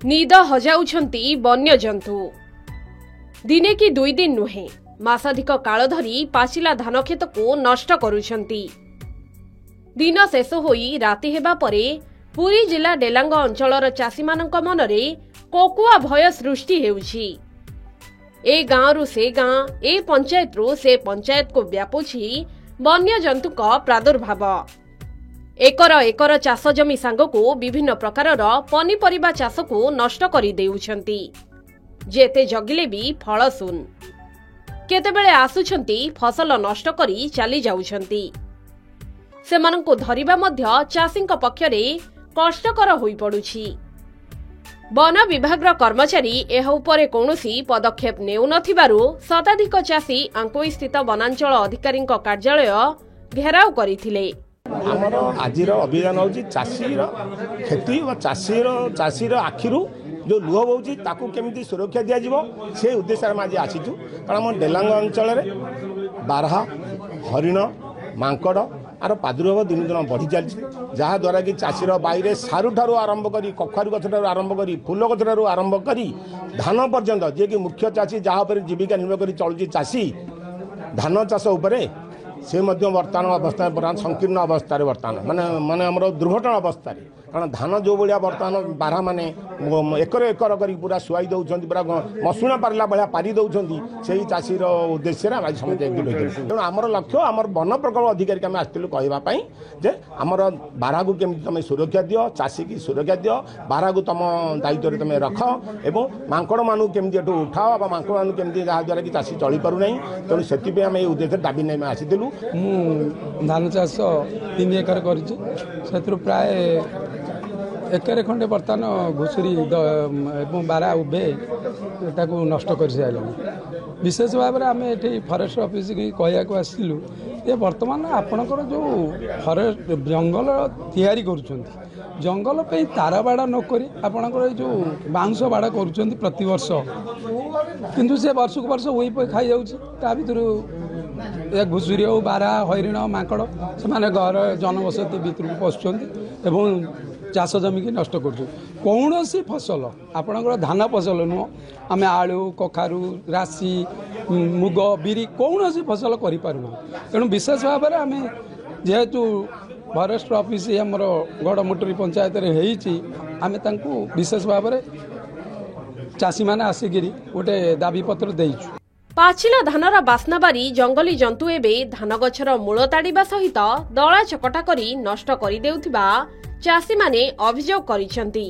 निद हजाउछंती वन्यजंतु दिने कि 2 दिन नुहे मासाधिक काल धरी पाचिला धान खेत को नष्ट करुछंती। दिन शेष होई राति हेबा परे पुरी जिला डेलांग अंचलर चाषी मानक मनरे कोकुआ भय सृष्टि हेउछि। ए गांव से गां, ए पंचायत रु से पंचायत को व्यापुछि वन्यजंतु प्रादुर्भाव। एकर एकर चाष जमी सांग को विभिन्न प्रकार पनीपरिबा चाष को नष्ट करि देउछंती। जेते जगिले भी फल सुन केतेबेले आसुछंती फसल नष्ट करी चली जाउछंती। सेमानंकु धरिबा मध्य चाषींक पक्षरे कष्टकर होई पडुछि। वन विभागर कर्मचारी एहा उपरे कौनसी पदक्षेप नेउ नथिबारु शताधिक चाषी आंकोई स्थित वनांचल अधिकारींक कार्यालय घेराव करिथिले। आमर आजिर अभियान होची चाषीर खेती और चाषीर आखिरु जो लुह बोची ताकू केमिति सुरक्षा दिया जिवो से उद्देश्य हम आज आसीचु। कारण हम डेलांग अंचल में बारहा हरिण मांकड़ आर प्रादुर्भाव दिन दिन बढ़ी चलती जहाँ द्वारा कि चाषीर बाईरे सारू ठारू आरंभ करी कखारू गछ ठारू आरंभ करी फूल गछ ठारू आरंभ करी धान पर्यंत जे कि मुख्य चाषी जहाँ पर जीविका निर्वाह करी चलुची चाषी धान चाष उपरे से वर्तमान अवस्था बर्तमान संकीर्ण अवस्था बर्तमान माने माने हमर दुर्घटना अवस्था कारण धान जो भाया बर्तमान बारहा माने एकर एकर कर पूरा शुआई दौरान पूरा मसुणा पार्ला भाया पारी दौरान से चाषीर उद्देश्य आज समस्त एकजुट होती। तेणु आमर लक्ष्य आम वन प्रकल्प अधिकारी आम आसलु कहवाई जे आमर बारहा को केमी तुम सुरक्षा दियो चाषी की सुरक्षा दियो बारहा को तुम दायित्व तुम रख एवं मांकड़ मानू केमी उठाओ मांकड़ मानू केमी जहाँद्वारा कि चाषी चली पार ना तेणु से आम उद्देश्य दाबी नहीं आसीलु। धान चाष 3 एकर कर प्राय एकर खंडे बर्तमान घुषुरी एवं बारा उभे ताकू नष्ट कर सारे। विशेष भाव में आम ये फरेस्ट ऑफिस की कहवाक आसलु ये बर्तमान आपणकर जो फरेस्ट जंगल तैयारी करुँच जंगल पे तार बाड़ नक आपणकर जो बाउंश बाड़ कर प्रति वर्ष किंतु से वर्ष को वर्ष हुई खाई जा भर घुषुरी हो बारा हरिण मांकड़ से घर जनबसती भितर पशुंट एवं चाष जमी की नष्ट कर कौन सी फसल आपणकर धान फसल नुह आम आलू कखारू राशि मुग बिरी कौन सी फसल करूँ। तेणु विशेष भाव में आम जेहेतु फरेस्ट ऑफिस आमर गड़मुटरी पंचायत आम विशेष भाव में चाषी मैंने आसिक गोटे दाबी पत्र देइछु। पाचिला धानर बास्ना बारी जंगली जंतु एबे धान गछर मूल ताड़िबा सहित दला चकटा करी नष्ट करि देउथिबा चाषी माने अभियोग करिसेंती।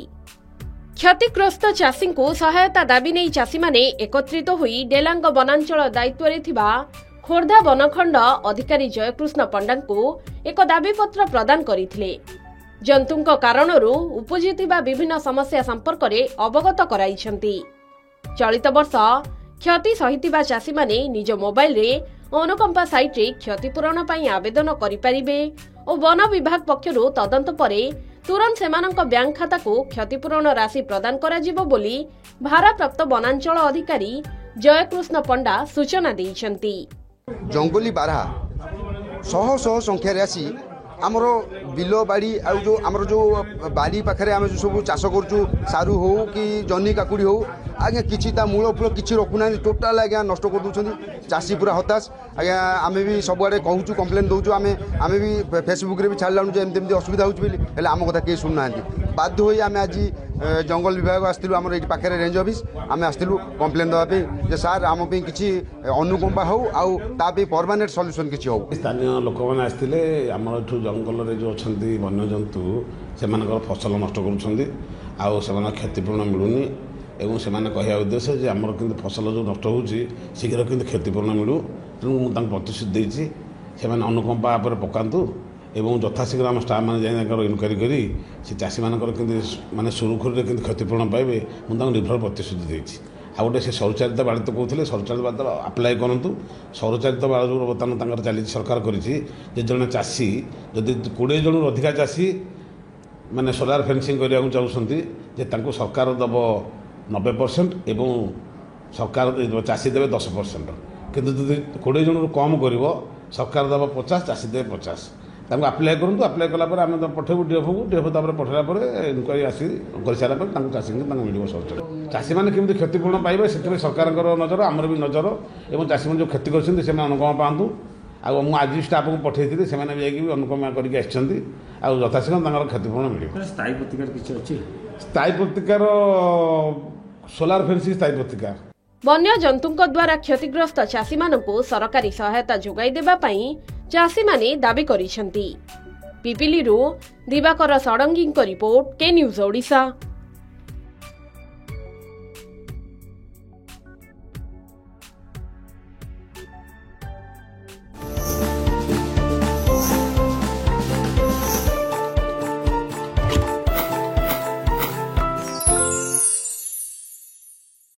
क्षतिग्रस्त चाषी को सहायता दाबी नहीं चाषी माने एकत्रित होई डेलांग वनांचल दायित्व रे थिबा खोर्धा वनखंड अधिकारी जयकृष्ण पंडा को एक दाबी पत्र प्रदान करिथिले। जंतुंक कारणरू उपजिथिबा विभिन्न समस्या संपर्क रे अवगत कराइछंती। चलित वर्ष क्षति सहितिबा चाषी माने निज मोबाइल रे अनुकंपा साइट रे क्षतिपूरण पई आवेदन करि परिबे और वन विभाग पक्षरु तदंत परे तुरंत सेमानंक बैंक खाता को क्षतिपूरण राशि प्रदान करा जिवो बोली भारप्राप्त वनांचल अधिकारी जयकृष्ण पंडा सूचना दैछंती। जंगली बारहा शह शह संख्या रे आसी आमर बिल बाड़ी जो आमर जो बाड़ी पाखे आम जो सब चाष करूँ सारू हो कि जनी काकुड़ी हो आज्ञा किसी मूल फूल किसी रखुना टोटाल आज्ञा नष्ट कर दूसरी चाषी पूरा हताश। आज्ञा आम भी सबुआड़े कहूँ कम्प्लेन दौचु आम भी फेसबुक रे भी छाड़लानु एमती असुविधा होती आम कथा किए शुणुना बाध्य हो आम आज जंगल विभाग आसलु आम ये पाखे रेंज ऑफिस आम आसलु कम्प्लेन देवाई सार आम किसी अनुकंपा हो आउ परमानेंट सल्यूशन किसी हो। स्थानीय लोक मैंने आसते आम जंगल जो अच्छा वन्यजंतु से फसल नष्ट कर क्षतिपूरण मिलूनी एवं से कहवा उद्देश्य जे आमर कि फसल जो नष्ट होची शीघ्र कि क्षतिपूरण मिलू तेणु मुझे प्रतिश्रुति देती से अनुकंपा पकातु एवं यथाशीघ्र आम स्टाफ मैंने जाकर इनक्वारी करी से चाषी मानकर माने सुरुखुरी कि क्षतिपूरण पाइबे मुझे निर्भर प्रतिश्रुति देती। आ गोटे से सौरचालित बाड़ी तो कहते सौरचालित बाड़ी आप्लाय करूँ सौरचालित बाड़ जो बर्तमान चली सरकार करी जड़े चाषी जदि 20 जन अधिका चाषी माने सोलार फेंसिंग करने को चाहते सरकार दब 90% एवं सरकार चाषी देवे 10% किंतु 20 जन कम कर सरकार दब 50 चाषी देवे 50 ତାଙ୍କୁ ଆପ୍ଲାଏ କରନ୍ତୁ, ଆପ୍ଲାଏ କଲା ପରେ ଆମେ ପଠାଇବୁ ଡିଏଫ୍ଓକୁ, ଡିଏଫ୍ଓ ତାପରେ ପଠାଇଲା ପରେ ଇନକ୍ୱାରି ଆସି କରିସାରିଲା ପରେ ତାଙ୍କୁ ଚାଷୀଙ୍କୁ ତାଙ୍କୁ ମିଳିବ ସହଯୋଗ। ଚାଷୀମାନେ କେମିତି କ୍ଷତିପୂରଣ ପାଇବେ ସେଥିପାଇଁ ସରକାରଙ୍କର ନଜର, ଆମର ବି ନଜର, ଏବଂ ଚାଷୀମାନେ ଯେଉଁ କ୍ଷତି କରିଛନ୍ତି ସେମାନେ ଅନୁକମ୍ପା ପାଆନ୍ତୁ। ଆଉ ମୁଁ ଆଜି ଷ୍ଟାଫ୍କୁ ପଠାଇଥିଲି, ସେମାନେ ବି ଯାଇକି ଅନୁକମ୍ପା କରିକି ଆସିଛନ୍ତି, ଆଉ ଯଥାଶୀଘ୍ର ତାଙ୍କର କ୍ଷତିପୂରଣ ମିଳିବ। ସ୍ଥାୟୀ ପ୍ରତିକାର କିଛି ଅଛି? ସ୍ଥାୟୀ ପ୍ରତିକାର ସୋଲାର ଫେନ୍ସିଂ ସ୍ଥାୟୀ ପ୍ରତିକାର। ବନ୍ୟଜନ୍ତୁଙ୍କ ଦ୍ୱାରା କ୍ଷତିଗ୍ରସ୍ତ ଚାଷୀମାନଙ୍କୁ ସରକାରୀ ସହାୟତା ଯୋଗାଇ ଦେବା ପାଇଁ ଚାଷୀମାନେ ଦାବି କରିଛନ୍ତି। ପିପିଲିରୁ ଦିବାକର ଷଡ଼ଙ୍ଗୀଙ୍କ ରିପୋର୍ଟ, କେ ନ୍ୟୁଜ୍ ଓଡ଼ିଶା।